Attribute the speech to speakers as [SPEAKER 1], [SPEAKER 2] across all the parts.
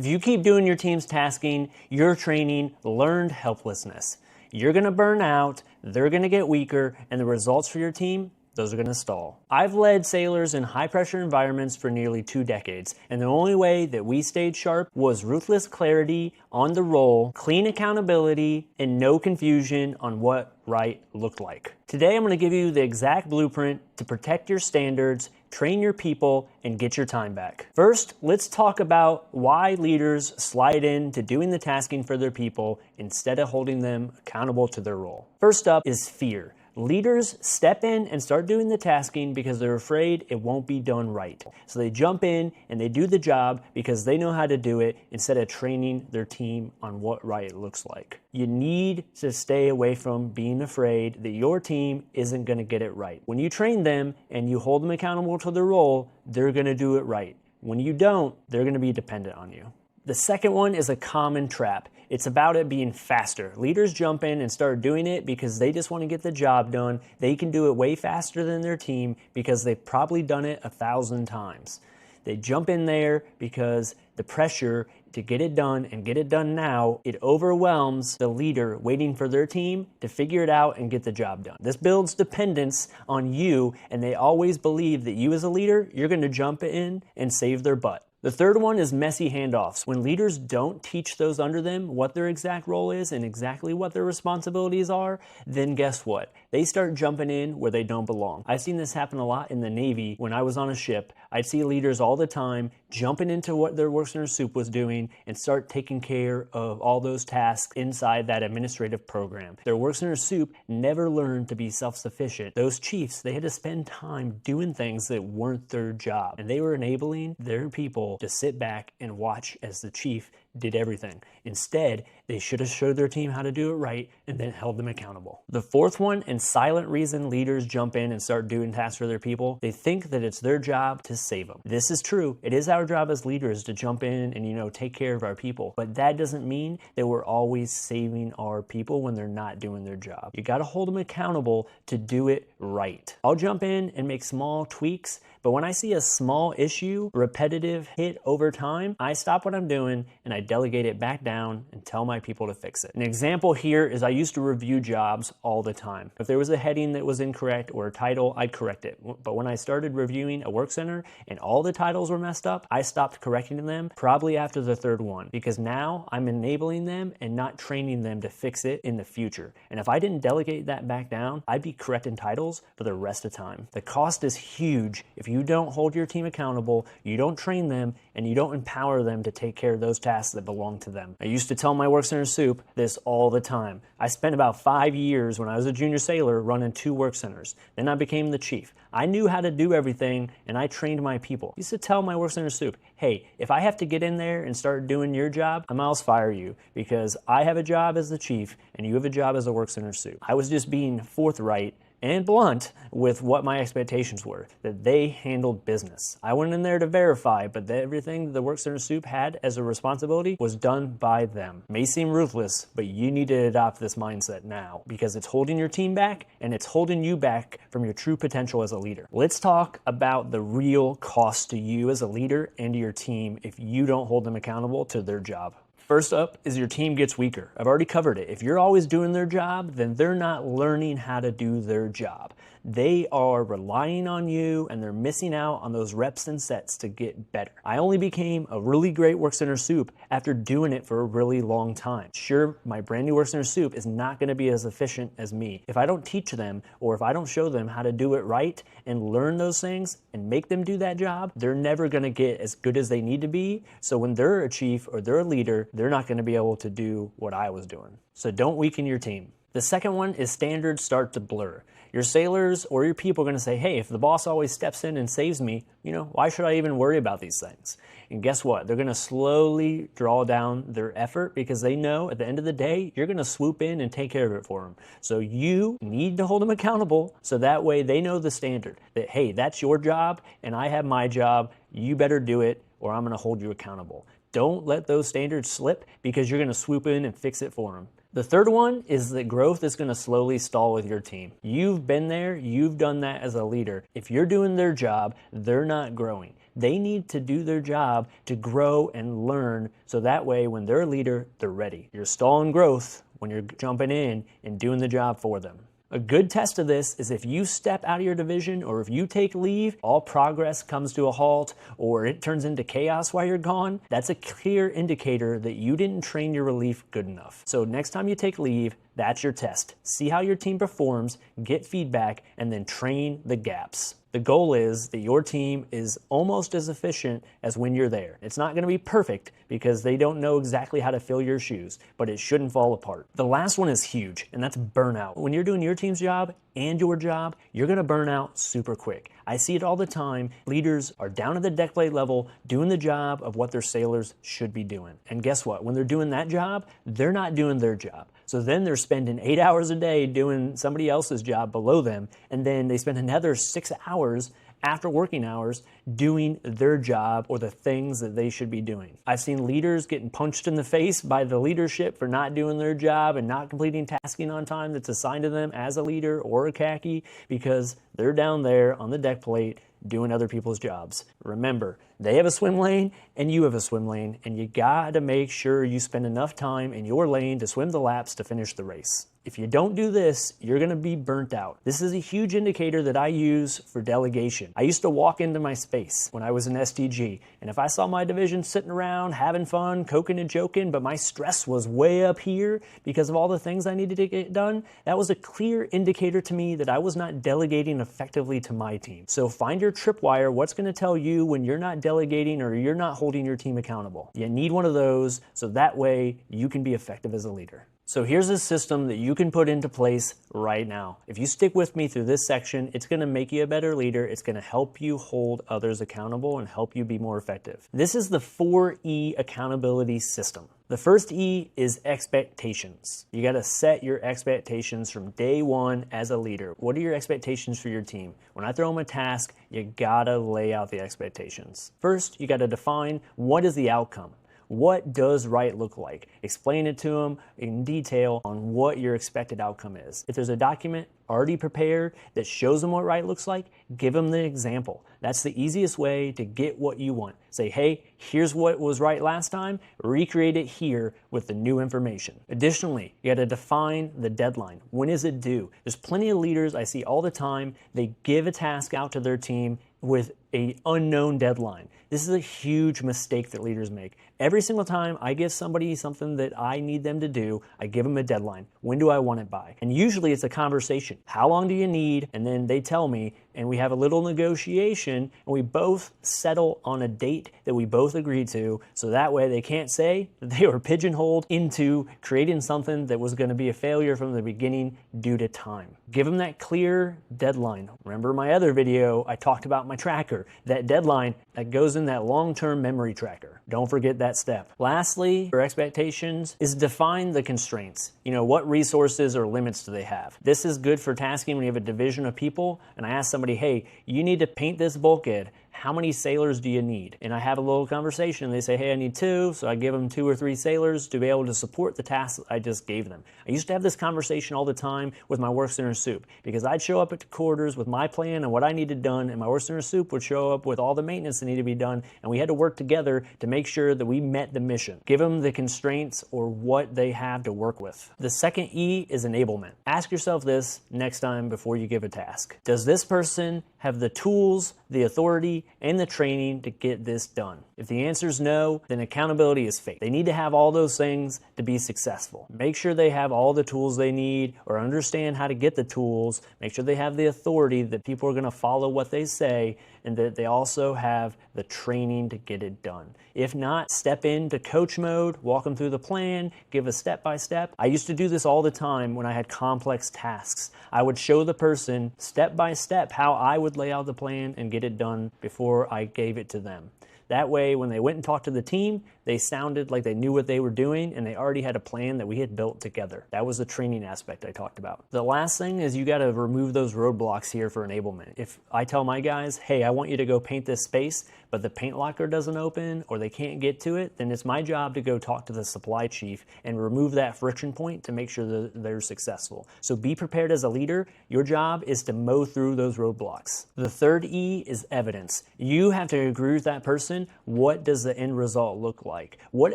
[SPEAKER 1] If you keep doing your team's tasking, you're training learned helplessness. You're going to burn out, they're going to get weaker, and the results for your team, those are going to stall. I've led sailors in high-pressure environments for nearly 2 decades, and the only way that we stayed sharp was ruthless clarity on the roll, clean accountability, and no confusion on what right looked like. Today, I'm going to give you the exact blueprint to protect your standards, train your people, and get your time back. First, let's talk about why leaders slide into doing the tasking for their people instead of holding them accountable to their role. First up is fear. Leaders step in and start doing the tasking because they're afraid it won't be done right. So they jump in and they do the job because they know how to do it instead of training their team on what right looks like. You need to stay away from being afraid that your team isn't going to get it right. When you train them and you hold them accountable to their role, they're going to do it right. When you don't, they're going to be dependent on you. The second one is a common trap. It's about it being faster. Leaders jump in and start doing it because they just want to get the job done. They can do it way faster than their team because they've probably done it 1,000 times. They jump in there because the pressure to get it done and get it done now, it overwhelms the leader waiting for their team to figure it out and get the job done. This builds dependence on you, and they always believe that you as a leader, you're going to jump in and save their butt. The third one is messy handoffs. When leaders don't teach those under them what their exact role is and exactly what their responsibilities are, then guess what? They start jumping in where they don't belong. I've seen this happen a lot in the Navy. When I was on a ship, I'd see leaders all the time jumping into what their work center soup was doing and start taking care of all those tasks inside that administrative program. Their work center soup never learned to be self-sufficient. Those chiefs, they had to spend time doing things that weren't their job, and they were enabling their people to sit back and watch as the chief did everything. Instead, they should have showed their team how to do it right and then held them accountable. The fourth one, and silent reason leaders jump in and start doing tasks for their people, they think that it's their job to save them. This is true. It is our job as leaders to jump in and, take care of our people. But that doesn't mean that we're always saving our people when they're not doing their job. You got to hold them accountable to do it right. I'll jump in and make small tweaks, but when I see a small issue, repetitive hit over time, I stop what I'm doing and I delegate it back down and tell my people to fix it. An example here is I used to review jobs all the time. If there was a heading that was incorrect or a title, I'd correct it. But when I started reviewing a work center and all the titles were messed up, I stopped correcting them probably after the third one, because now I'm enabling them and not training them to fix it in the future. And if I didn't delegate that back down, I'd be correcting titles for the rest of the time. The cost is huge if you don't hold your team accountable, you don't train them, and you don't empower them to take care of those tasks that belong to them. I used to tell my work center soup this all the time. I spent about 5 years when I was a junior sailor running 2 work centers. Then I became the chief. I knew how to do everything, and I trained my people. I used to tell my work center soup, hey, if I have to get in there and start doing your job, I might as well fire you, because I have a job as the chief and you have a job as a work center soup. I was just being forthright and blunt with what my expectations were, that they handled business. I went in there to verify, but everything the work center soup had as a responsibility was done by them. It may seem ruthless, but you need to adopt this mindset now, because it's holding your team back and it's holding you back from your true potential as a leader. Let's talk about the real cost to you as a leader and to your team if you don't hold them accountable to their job. First up is your team gets weaker. I've already covered it. If you're always doing their job, then they're not learning how to do their job. They are relying on you and they're missing out on those reps and sets to get better. I only became a really great work center soup after doing it for a really long time. Sure, my brand new work center soup is not going to be as efficient as me. If I don't teach them, or if I don't show them how to do it right and learn those things and make them do that job, they're never going to get as good as they need to be. So when they're a chief or they're a leader, they're not going to be able to do what I was doing. So don't weaken your team. The second one is standards start to blur. Your sailors or your people are going to say, hey, if the boss always steps in and saves me, why should I even worry about these things? And guess what? They're going to slowly draw down their effort because they know at the end of the day, you're going to swoop in and take care of it for them. So you need to hold them accountable so that way they know the standard that, hey, that's your job and I have my job. You better do it or I'm going to hold you accountable. Don't let those standards slip because you're going to swoop in and fix it for them. The third one is that growth is going to slowly stall with your team. You've been there, you've done that as a leader. If you're doing their job, they're not growing. They need to do their job to grow and learn, so that way when they're a leader, they're ready. You're stalling growth when you're jumping in and doing the job for them. A good test of this is if you step out of your division or if you take leave, all progress comes to a halt or it turns into chaos while you're gone, that's a clear indicator that you didn't train your relief good enough. So next time you take leave, that's your test. See how your team performs, get feedback, and then train the gaps. The goal is that your team is almost as efficient as when you're there. It's not going to be perfect because they don't know exactly how to fill your shoes, but it shouldn't fall apart. The last one is huge, and that's burnout. When you're doing your team's job and your job, you're going to burn out super quick. I see it all the time. Leaders are down at the deck blade level doing the job of what their sailors should be doing. And guess what? When they're doing that job, they're not doing their job. So then they're spending 8 hours a day doing somebody else's job below them, and then they spend another 6 hours after working hours doing their job or the things that they should be doing. I've seen leaders getting punched in the face by the leadership for not doing their job and not completing tasking on time that's assigned to them as a leader or a khaki because they're down there on the deck plate doing other people's jobs. Remember, they have a swim lane and you have a swim lane, and you gotta make sure you spend enough time in your lane to swim the laps to finish the race. If you don't do this, you're gonna be burnt out. This is a huge indicator that I use for delegation. I used to walk into my space when I was in STG, and if I saw my division sitting around having fun, coking and joking, but my stress was way up here because of all the things I needed to get done, that was a clear indicator to me that I was not delegating effectively to my team. So find your tripwire. What's gonna tell you when you're not delegating or you're not holding your team accountable? You need one of those so that way you can be effective as a leader. So here's a system that you can put into place right now. If you stick with me through this section, it's going to make you a better leader. It's going to help you hold others accountable and help you be more effective. This is the 4E accountability system. The first E is expectations. You got to set your expectations from day one as a leader. What are your expectations for your team? When I throw them a task, you got to lay out the expectations. First, you got to define what is the outcome. What does right look like? Explain it to them in detail on what your expected outcome is. If there's a document already prepared that shows them what right looks like, give them the example. That's the easiest way to get what you want. Say, hey, here's what was right last time, recreate it here with the new information. Additionally, you gotta define the deadline. When is it due? There's plenty of leaders I see all the time, they give a task out to their team with an unknown deadline. This is a huge mistake that leaders make. Every single time I give somebody something that I need them to do, I give them a deadline. When do I want it by? And usually it's a conversation. How long do you need? And then they tell me, and we have a little negotiation, and we both settle on a date that we both agree to, so that way they can't say that they were pigeonholed into creating something that was going to be a failure from the beginning due to time. Give them that clear deadline. Remember my other video, I talked about my tracker. That deadline that goes in that long-term memory tracker. Don't forget that step. Lastly, for expectations is define the constraints. You know, what resources or limits do they have? This is good for tasking when you have a division of people, and I ask somebody, hey, you need to paint this bulkhead. How many sailors do you need? And I have a little conversation and they say, hey, I need 2. So I give them 2 or 3 sailors to be able to support the task I just gave them. I used to have this conversation all the time with my work center soup because I'd show up at the quarters with my plan and what I needed done, and my work center soup would show up with all the maintenance that needed to be done, and we had to work together to make sure that we met the mission. Give them the constraints or what they have to work with. The second E is enablement. Ask yourself this next time before you give a task. Does this person have the tools, the authority, and the training to get this done? If the answer is no, then accountability is fake. They need to have all those things to be successful. Make sure they have all the tools they need or understand how to get the tools. Make sure they have the authority that people are going to follow what they say, and that they also have the training to get it done. If not, step into coach mode, walk them through the plan, give a step-by-step. I used to do this all the time when I had complex tasks. I would show the person step-by-step how I would lay out the plan and get it done before I gave it to them. That way, when they went and talked to the team, They sounded like they knew what they were doing, and they already had a plan that we had built together. That was the training aspect I talked about. The last thing is you got to remove those roadblocks here for enablement. If I tell my guys, hey, I want you to go paint this space, but the paint locker doesn't open or they can't get to it, then it's my job to go talk to the supply chief and remove that friction point to make sure that they're successful. So be prepared as a leader. Your job is to mow through those roadblocks. The third E is evidence. You have to agree with that person. What does the end result look like? What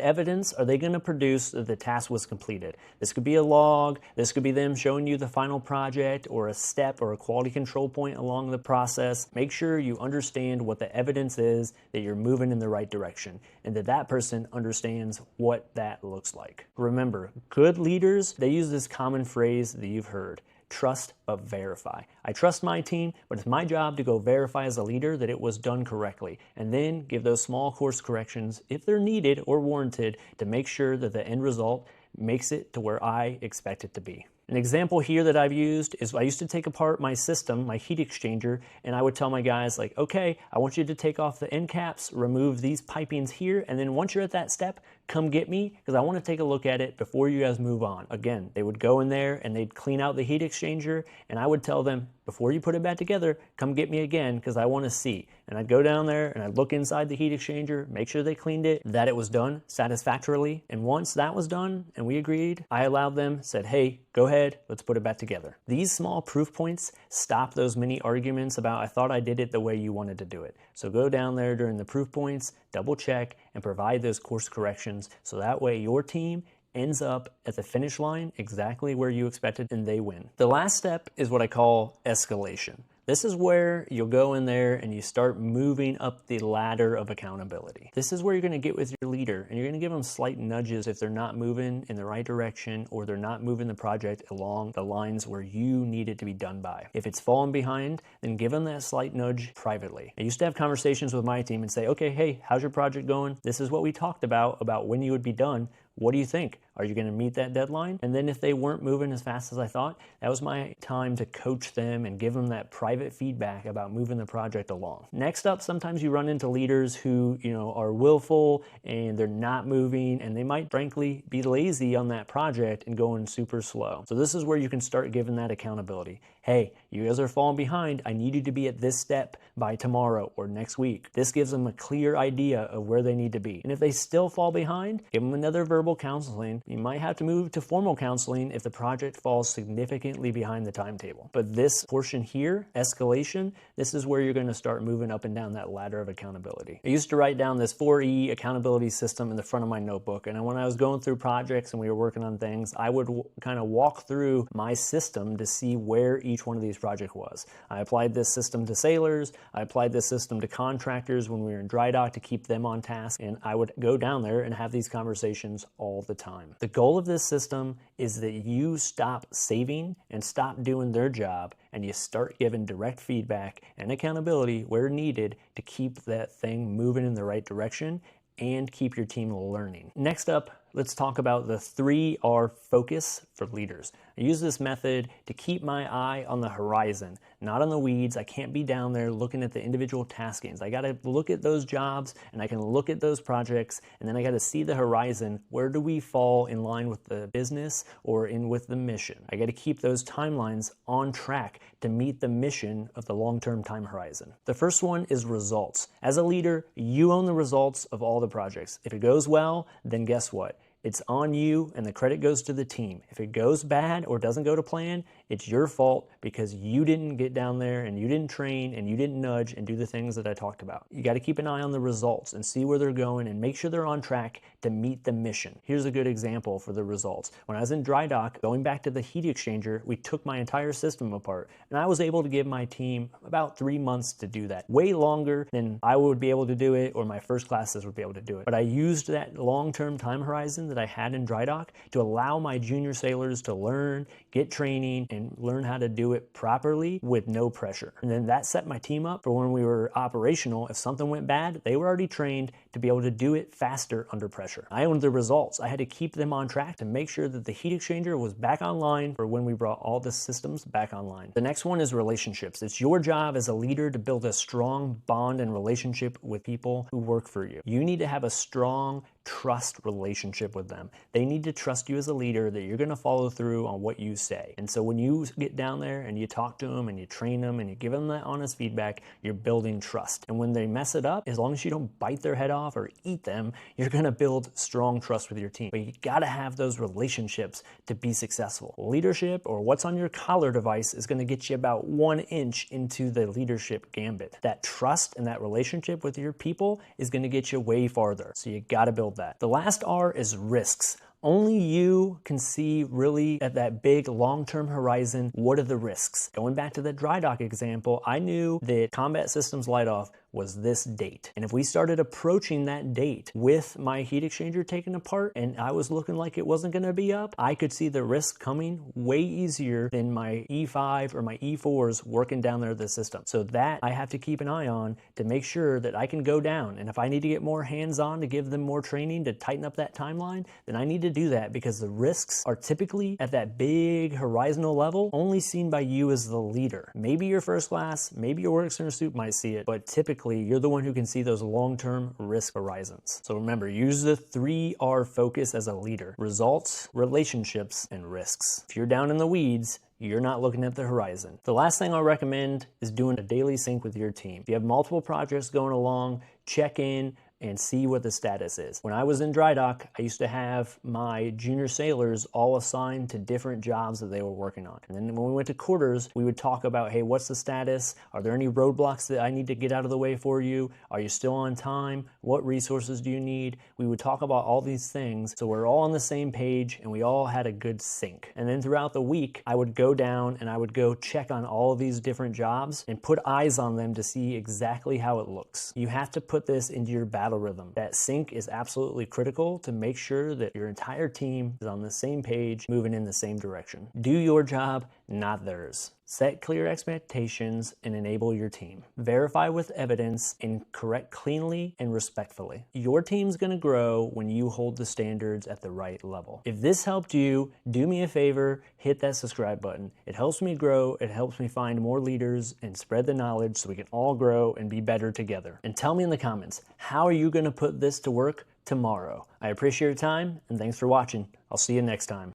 [SPEAKER 1] evidence are they going to produce that the task was completed? This could be a log. This could be them showing you the final project or a step or a quality control point along the process. Make sure you understand what the evidence is that you're moving in the right direction and that that person understands what that looks like. Remember, good leaders, they use this common phrase that you've heard. Trust but verify. I trust my team, but it's my job to go verify as a leader that it was done correctly, and then give those small course corrections if they're needed or warranted to make sure that the end result makes it to where I expect it to be. An example here that I've used is I used to take apart my system, my heat exchanger, and I would tell my guys like, okay, I want you to take off the end caps, remove these pipings here, and then once you're at that step, come get me because I want to take a look at it before you guys move on. Again, they would go in there and they'd clean out the heat exchanger, and I would tell them, before you put it back together, come get me again because I want to see. And I'd go down there and I'd look inside the heat exchanger, make sure they cleaned it, that it was done satisfactorily. And once that was done and we agreed, I allowed them, said, hey, go ahead, let's put it back together. These small proof points stop those many arguments about, I thought I did it the way you wanted to do it. So go down there during the proof points, double check, and provide those course corrections so that way your team ends up at the finish line exactly where you expected and they win. The last step is what I call escalation. This is where you'll go in there and you start moving up the ladder of accountability. This is where you're going to get with your leader and you're going to give them slight nudges if they're not moving in the right direction or they're not moving the project along the lines where you need it to be done by. If it's falling behind, then give them that slight nudge privately. I used to have conversations with my team and say, okay, hey, how's your project going? This is what we talked about when you would be done. What do you think? Are you going to meet that deadline? And then if they weren't moving as fast as I thought, that was my time to coach them and give them that private feedback about moving the project along. Next up, sometimes you run into leaders who, are willful and they're not moving and they might frankly be lazy on that project and going super slow. So this is where you can start giving that accountability. Hey, you guys are falling behind. I need you to be at this step by tomorrow or next week. This gives them a clear idea of where they need to be. And if they still fall behind, give them another verbal counseling. You might have to move to formal counseling if the project falls significantly behind the timetable. But this portion here, escalation, this is where you're going to start moving up and down that ladder of accountability. I used to write down this 4E accountability system in the front of my notebook. And when I was going through projects and we were working on things, I would kind of walk through my system to see where each one of these projects was. I applied this system to sailors. I applied this system to contractors when we were in dry dock to keep them on task. And I would go down there and have these conversations all the time. The goal of this system is that you stop saving and stop doing their job and you start giving direct feedback and accountability where needed to keep that thing moving in the right direction and keep your team learning. Next up, let's talk about the 3R focus for leaders. I use this method to keep my eye on the horizon, not on the weeds. I can't be down there looking at the individual taskings. I got to look at those jobs and I can look at those projects and then I got to see the horizon. Where do we fall in line with the business or in with the mission? I got to keep those timelines on track to meet the mission of the long-term time horizon. The first one is results. As a leader, you own the results of all the projects. If it goes well, then guess what? It's on you and the credit goes to the team. If it goes bad or doesn't go to plan, it's your fault because you didn't get down there and you didn't train and you didn't nudge and do the things that I talked about. You got to keep an eye on the results and see where they're going and make sure they're on track to meet the mission. Here's a good example for the results. When I was in dry dock, going back to the heat exchanger, we took my entire system apart and I was able to give my team about 3 months to do that. Way longer than I would be able to do it or my first classes would be able to do it. But I used that long-term time horizon that I had in dry dock to allow my junior sailors to learn, get training, and learn how to do it properly with no pressure. And then that set my team up for when we were operational. If something went bad, they were already trained to to be able to do it faster under pressure. I owned the results. I had to keep them on track to make sure that the heat exchanger was back online for when we brought all the systems back online. The next one is relationships. It's your job as a leader to build a strong bond and relationship with people who work for you. You need to have a strong trust relationship with them. They need to trust you as a leader that you're going to follow through on what you say. And so when you get down there and you talk to them and you train them and you give them that honest feedback, you're building trust. And when they mess it up, as long as you don't bite their head off or eat them, you're going to build strong trust with your team. But you got to have those relationships to be successful. Leadership, or what's on your collar device, is going to get you about 1 inch into the leadership gambit. That trust and that relationship with your people is going to get you way farther. So you got to build that. The last R is risks. Only you can see really at that big long-term horizon, what are the risks? Going back to the dry dock example, I knew that combat systems light-off was this date. And if we started approaching that date with my heat exchanger taken apart and I was looking like it wasn't gonna be up, I could see the risk coming way easier than my E5 or my E4s working down there the system. So that I have to keep an eye on to make sure that I can go down. And if I need to get more hands-on to give them more training to tighten up that timeline, then I need to do that, because the risks are typically at that big horizontal level only seen by you as the leader. Maybe your first class, maybe your work center soup might see it, but typically you're the one who can see those long-term risk horizons. So remember, use the 3R focus as a leader: results, relationships, and risks. If you're down in the weeds, you're not looking at the horizon. The last thing I'll recommend is doing a daily sync with your team. If you have multiple projects going along, check in and see what the status is. When I was in dry dock, I used to have my junior sailors all assigned to different jobs that they were working on. And then when we went to quarters, we would talk about, hey, what's the status? Are there any roadblocks that I need to get out of the way for you? Are you still on time? What resources do you need? We would talk about all these things so we're all on the same page and we all had a good sync. And then throughout the week, I would go down and I would go check on all of these different jobs and put eyes on them to see exactly how it looks. You have to put this into your battle rhythm. That sync is absolutely critical to make sure that your entire team is on the same page, moving in the same direction. Do your job, not theirs. Set clear expectations and enable your team. Verify with evidence and correct cleanly and respectfully. Your team's gonna grow when you hold the standards at the right level. If this helped you, do me a favor, hit that subscribe button. It helps me grow, it helps me find more leaders and spread the knowledge so we can all grow and be better together. And tell me in the comments, how are you gonna put this to work tomorrow? I appreciate your time and thanks for watching. I'll see you next time.